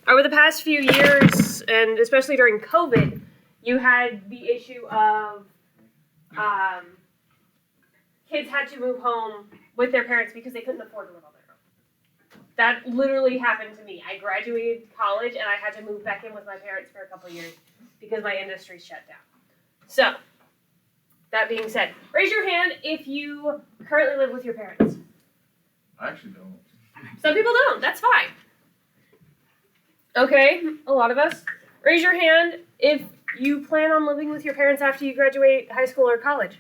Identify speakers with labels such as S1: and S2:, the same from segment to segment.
S1: over the past few years, and especially during COVID, you had the issue of kids had to move home with their parents because they couldn't afford to live on their own. That literally happened to me. I graduated college and I had to move back in with my parents for a couple of years because my industry shut down. So, that being said, raise your hand if you currently live with your parents.
S2: I actually don't.
S1: Some people don't. That's fine. Okay, a lot of us. Raise your hand if you plan on living with your parents after you graduate high school or college.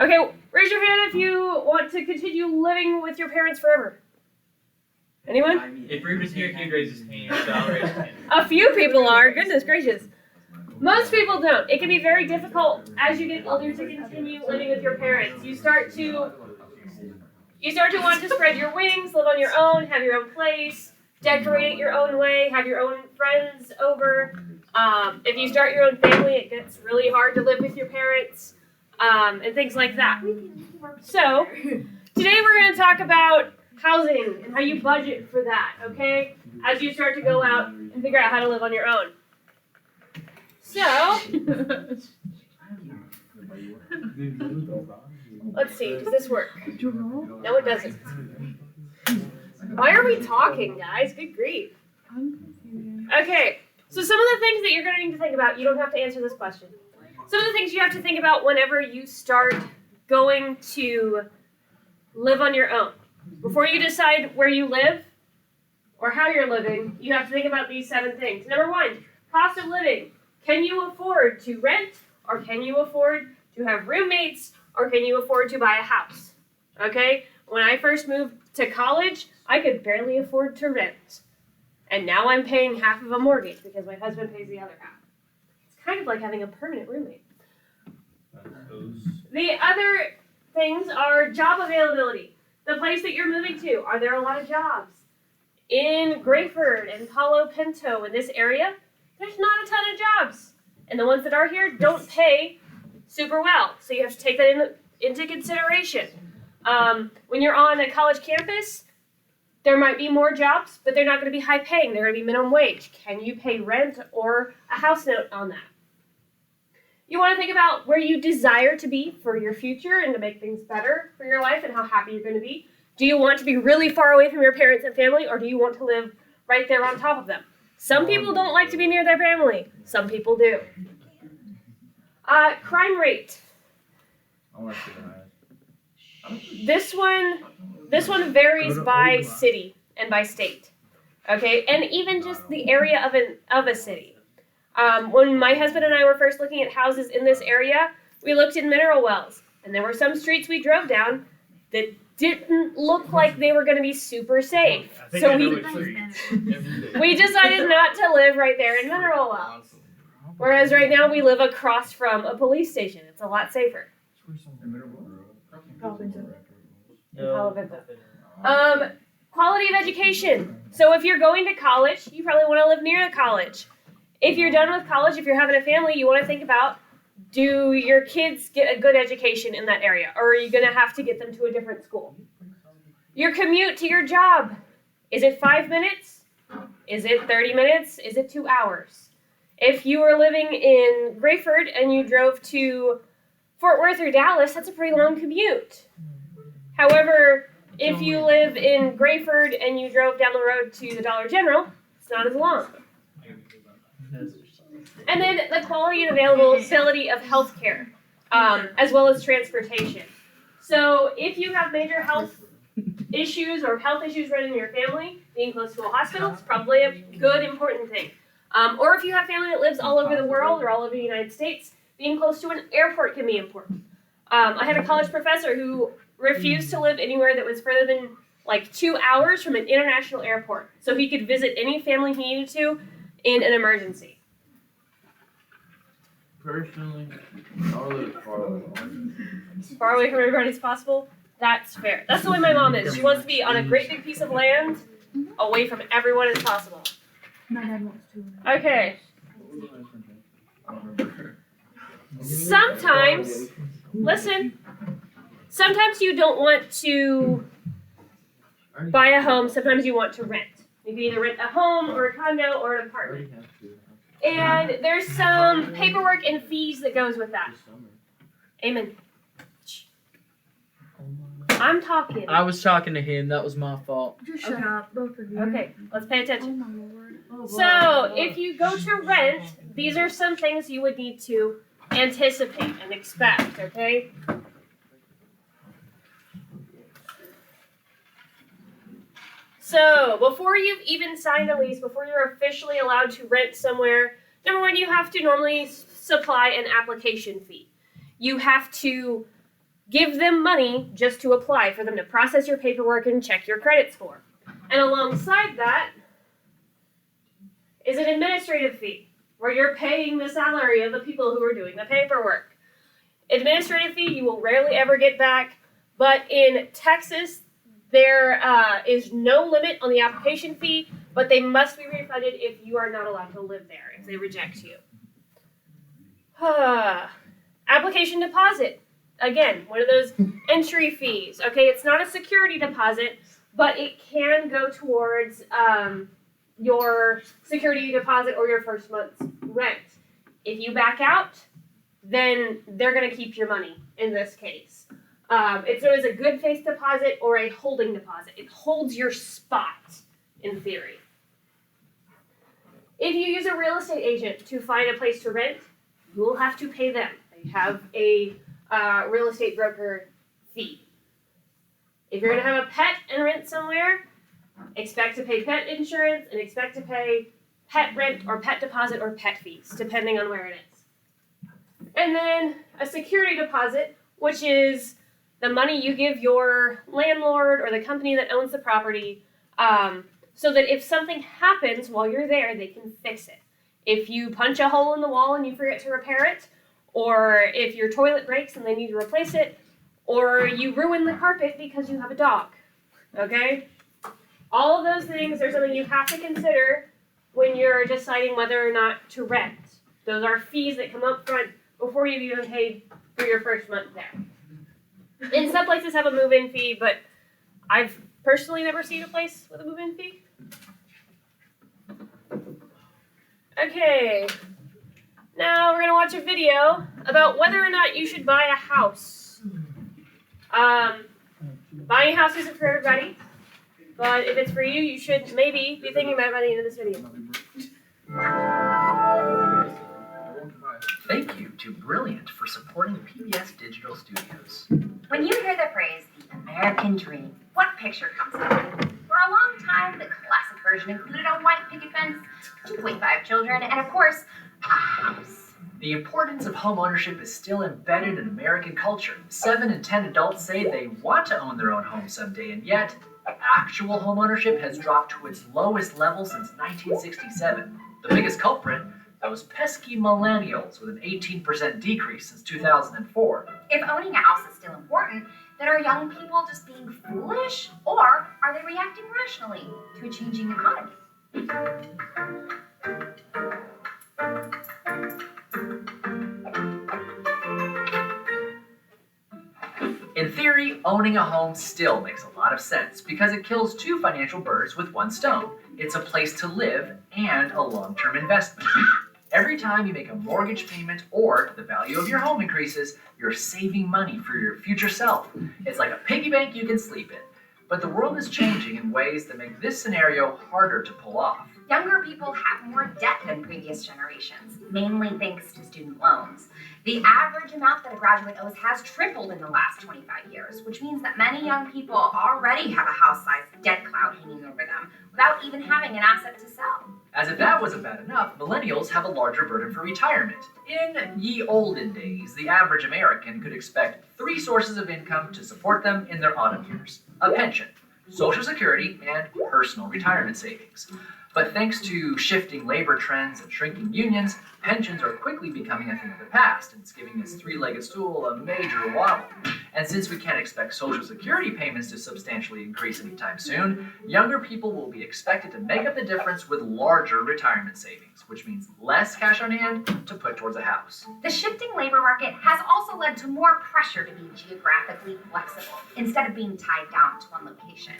S1: Okay, raise your hand if you want to continue living with your parents forever. Anyone?
S3: If Ruben's here, he'd raise his hand, so I'll raise his hand.
S1: A few people are. Goodness gracious. Most people don't. It can be very difficult as you get older to continue living with your parents. You start to want to spread your wings, live on your own, have your own place, decorate it your own way, have your own friends over. If you start your own family, it gets really hard to live with your parents, and things like that. So, today we're going to talk about housing and how you budget for that, okay? As you start to go out and figure out how to live on your own. So, let's see, does this work? No, it doesn't. Why are we talking, guys? Good grief. Okay, so some of the things that you're going to need to think about, you don't have to answer this question. Some of the things you have to think about whenever you start going to live on your own. Before you decide where you live or how you're living, you have to think about these 7 things. Number 1, cost of living. Can you afford to rent, or can you afford to have roommates, or can you afford to buy a house? Okay? When I first moved to college, I could barely afford to rent. And now I'm paying half of a mortgage because my husband pays the other half. It's kind of like having a permanent roommate. The other things are job availability. The place that you're moving to, are there a lot of jobs? In Grayford and Palo Pinto, in this area, there's not a ton of jobs. And the ones that are here don't pay super well. So you have to take that into consideration. When you're on a college campus, there might be more jobs, but they're not going to be high paying. They're going to be minimum wage. Can you pay rent or a house note on that? You want to think about where you desire to be for your future and to make things better for your life and how happy you're going to be. Do you want to be really far away from your parents and family, or do you want to live right there on top of them? Some people don't like to be near their family. Some people do. Crime rate.
S2: I want to see that.
S1: This one varies by city and by state. Okay, and even just the area of a city. When my husband and I were first looking at houses in this area, we looked in mineral wells, and there were some streets we drove down that didn't look like they were going to be super safe. So we decided not to live right there in mineral wells. Whereas right now we live across from a police station. It's a lot safer. Palo Pinto. Quality of education. So if you're going to college, you probably want to live near the college. If you're done with college, if you're having a family, you want to think about, do your kids get a good education in that area? Or are you going to have to get them to a different school? Your commute to your job. Is it 5 minutes? Is it 30 minutes? Is it 2 hours? If you were living in Grayford and you drove to Fort Worth or Dallas, that's a pretty long commute. However, if you live in Grayford and you drove down the road to the Dollar General, it's not as long. And then the quality and availability of health care, as well as transportation. So if you have major health issues or health issues running in your family, being close to a hospital is probably a good, important thing. Or if you have family that lives all over the world or all over the United States, being close to an airport can be important. I had a college professor who refused to live anywhere that was further than like 2 hours from an international airport, so he could visit any family he needed to in an emergency.
S3: Personally,
S2: I'll live far away.
S1: As far away from everybody as possible, that's fair. That's the way my mom is. She wants to be on a great big piece of land, away from everyone as possible.
S4: My dad wants to.
S1: Okay. Sometimes, listen, sometimes you don't want to buy a home, sometimes you want to rent. You can either rent a home or a condo or an apartment. And there's some paperwork and fees that goes with that. Amen. I'm talking.
S3: I was talking to him. That was my fault.
S4: Just shut up, both of you.
S1: Okay, let's pay
S4: Oh
S1: attention.
S4: my lord. Oh,
S1: So, if you go to rent, these are some things you would need to anticipate and expect, okay? So, before you've even signed a lease, before you're officially allowed to rent somewhere, number one, you have to normally supply an application fee. You have to give them money just to apply, for them to process your paperwork and check your credit score. And alongside that is an administrative fee, where you're paying the salary of the people who are doing the paperwork. Administrative fee you will rarely ever get back, but in Texas, there is no limit on the application fee, but they must be refunded if you are not allowed to live there, if they reject you. Application deposit. Again, one of those entry fees. Okay, it's not a security deposit, but it can go towards your security deposit or your first month's rent. If you back out, then they're going to keep your money in this case. It's known as a good faith deposit or a holding deposit. It holds your spot, in theory. If you use a real estate agent to find a place to rent, you will have to pay them. They have a real estate broker fee. If you're going to have a pet and rent somewhere, expect to pay pet insurance and expect to pay pet rent or pet deposit or pet fees, depending on where it is. And then a security deposit, which is the money you give your landlord or the company that owns the property, so that if something happens while you're there, they can fix it. If you punch a hole in the wall and you forget to repair it, or if your toilet breaks and they need to replace it, or you ruin the carpet because you have a dog, okay? All of those things are something you have to consider when you're deciding whether or not to rent. Those are fees that come up front before you've even paid for your first month there. And some places have a move-in fee, but I've personally never seen a place with a move-in fee. Okay, now we're gonna watch a video about whether or not you should buy a house. Buying a house isn't for everybody, but if it's for you, you should maybe be thinking about it by the end of this video.
S5: Thank you to Brilliant for supporting PBS Digital Studios.
S6: When you hear the phrase, the American dream, what picture comes to mind? For a long time, the classic version included a white picket fence, 2.5 children, and of course, a house.
S5: The importance of homeownership is still embedded in American culture. 7 in 10 adults say they want to own their own home someday, and yet, actual homeownership has dropped to its lowest level since 1967. The biggest culprit, those pesky millennials, with an 18% decrease since 2004.
S6: If owning a house is still important, then are young people just being foolish? Or are they reacting rationally to a changing economy?
S5: In theory, owning a home still makes a lot of sense because it kills 2 financial birds with 1 stone. It's a place to live and a long-term investment. Every time you make a mortgage payment or the value of your home increases, you're saving money for your future self. It's like a piggy bank you can sleep in. But the world is changing in ways that make this scenario harder to pull off.
S6: Younger people have more debt than previous generations, mainly thanks to student loans. The average amount that a graduate owes has tripled in the last 25 years, which means that many young people already have a house-sized debt cloud hanging over them without even having an asset to sell.
S5: As if that wasn't bad enough, millennials have a larger burden for retirement. In ye olden days, the average American could expect 3 sources of income to support them in their autumn years: a pension, Social Security, and personal retirement savings. But thanks to shifting labor trends and shrinking unions, pensions are quickly becoming a thing of the past, and it's giving this 3-legged stool a major wobble. And since we can't expect Social Security payments to substantially increase anytime soon, younger people will be expected to make up the difference with larger retirement savings, which means less cash on hand to put towards a house.
S6: The shifting labor market has also led to more pressure to be geographically flexible instead of being tied down to one location.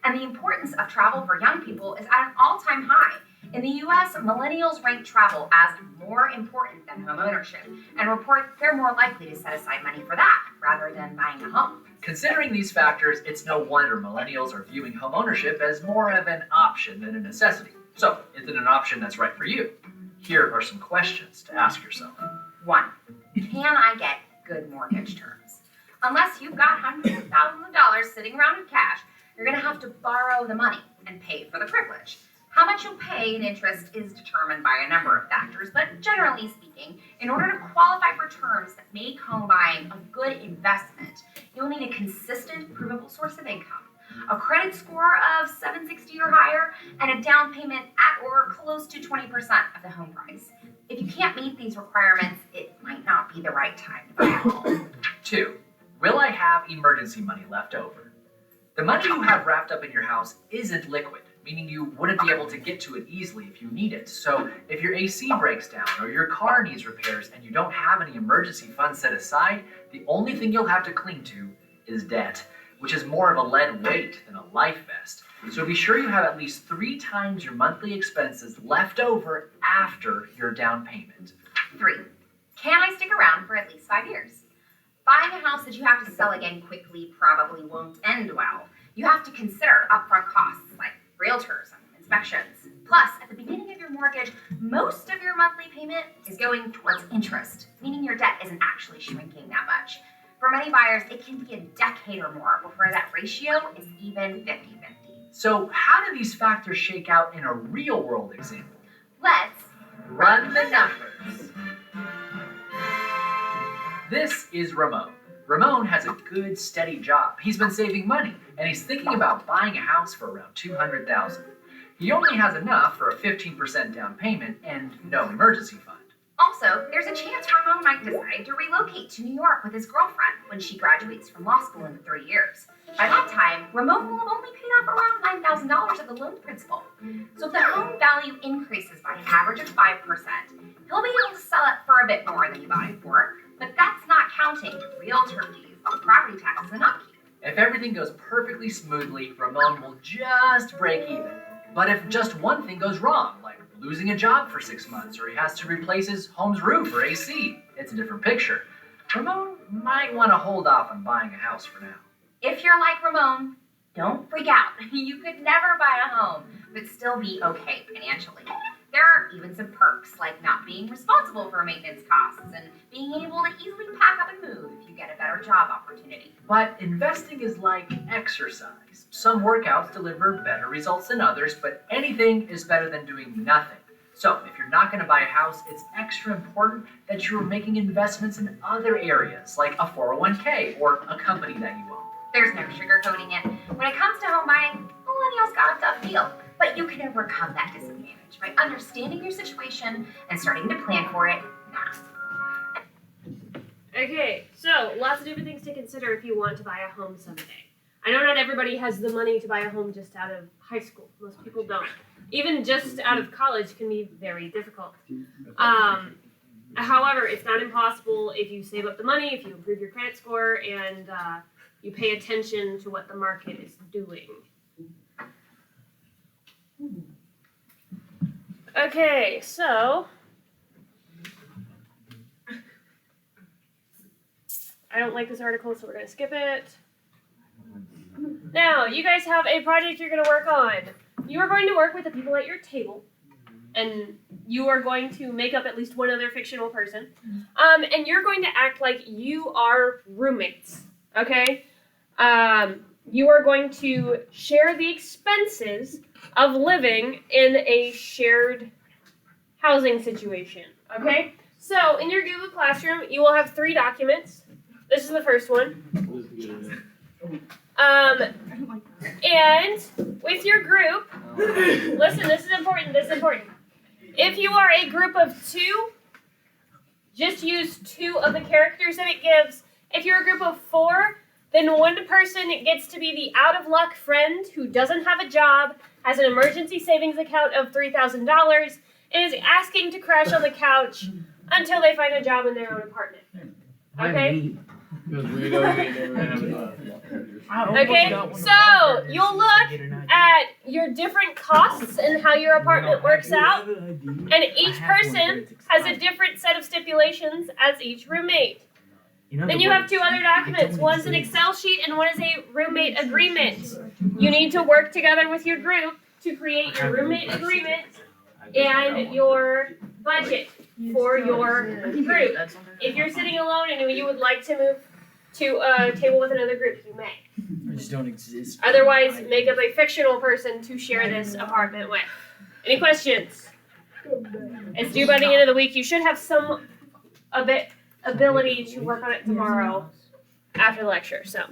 S6: And the importance of travel for young people is at an all-time high. In the US, millennials rank travel as more important than homeownership and report they're more likely to set aside money for that rather than buying a home.
S5: Considering these factors, it's no wonder millennials are viewing homeownership as more of an option than a necessity. So, is it an option that's right for you? Here are some questions to ask yourself.
S6: 1. Can I get good mortgage terms? Unless you've got hundreds of thousands of dollars sitting around in cash, you're going to have to borrow the money and pay for the privilege. How much you'll pay in interest is determined by a number of factors, but generally speaking, in order to qualify for terms that make home buying a good investment, you'll need a consistent, provable source of income, a credit score of 760 or higher, and a down payment at or close to 20% of the home price. If you can't meet these requirements, it might not be the right time to buy a home.
S5: 2. Will I have emergency money left over? The money you have wrapped up in your house isn't liquid, meaning you wouldn't be able to get to it easily if you need it. So if your AC breaks down or your car needs repairs and you don't have any emergency funds set aside, the only thing you'll have to cling to is debt, which is more of a lead weight than a life vest. So be sure you have at least 3 times your monthly expenses left over after your down payment.
S6: 3. Can I stick around for at least 5 years? Buying a house that you have to sell again quickly probably won't end well. You have to consider upfront costs like realtors and inspections. Plus, at the beginning of your mortgage, most of your monthly payment is going towards interest, meaning your debt isn't actually shrinking that much. For many buyers, it can be a decade or more before that ratio is even 50-50.
S5: So how do these factors shake out in a real-world example?
S6: Let's
S5: Run the numbers. This is Ramon. Ramon has a good, steady job. He's been saving money, and he's thinking about buying a house for around $200,000. He only has enough for a 15% down payment and no emergency fund.
S6: Also, there's a chance Ramon might decide to relocate to New York with his girlfriend when she graduates from law school in 3 years. By that time, Ramon will have only paid off around $9,000 of the loan principal. So if the home value increases by an average of 5%, he'll be able to sell it for a bit more than he bought it for, but that's not counting realtor fees, property taxes, and upkeep.
S5: If everything goes perfectly smoothly, Ramon will just break even. But if just one thing goes wrong, like losing a job for 6 months, or he has to replace his home's roof or AC, it's a different picture. Ramon might want to hold off on buying a house for now.
S6: If you're like Ramon, don't freak out. You could never buy a home, but still be okay financially. There are even some perks, like not being responsible for maintenance costs and being able to easily pack up and move if you get a better job opportunity.
S5: But investing is like exercise. Some workouts deliver better results than others, but anything is better than doing nothing. So if you're not going to buy a house, it's extra important that you're making investments in other areas, like a 401k or a company that you own.
S6: There's no sugarcoating it. When it comes to home buying, millennials got a tough deal. But you can overcome that disadvantage by understanding your situation and starting to plan for it now.
S1: Okay, so lots of different things to consider if you want to buy a home someday. I know not everybody has the money to buy a home just out of high school. Most people don't. Even just out of college can be very difficult. However, it's not impossible if you save up the money, if you improve your credit score, and you pay attention to what the market is doing. Okay, so I don't like this article, so we're going to skip it. Now, you guys have a project you're going to work on. You are going to work with the people at your table, and you are going to make up at least one other fictional person, and you're going to act like you are roommates, okay? You are going to share the expenses of living in a shared housing situation, okay? So, in your Google Classroom, you will have 3 documents. This is the first one. And with your group, listen, this is important, If you are a group of 2, just use 2 of the characters that it gives. If you're a group of 4, then one person gets to be the out-of-luck friend who doesn't have a job, has an emergency savings account of $3,000, and is asking to crash on the couch until they find a job in their own apartment. Okay?
S3: Because we know we never have a job.
S1: Okay, so you'll look at your different costs and how your apartment works out, and each person has a different set of stipulations as each roommate. Then you have two other documents. One's an Excel sheet and one is a roommate agreement. You need to work together with your group to create your roommate agreement and your budget for your group. If you're sitting alone and you would like to move to a table with another group, you may.
S3: I just don't exist.
S1: Otherwise, make up a fictional person to share this apartment with. Any questions? It's due by the end of the week. You should have some ability to work on it tomorrow after the lecture. So.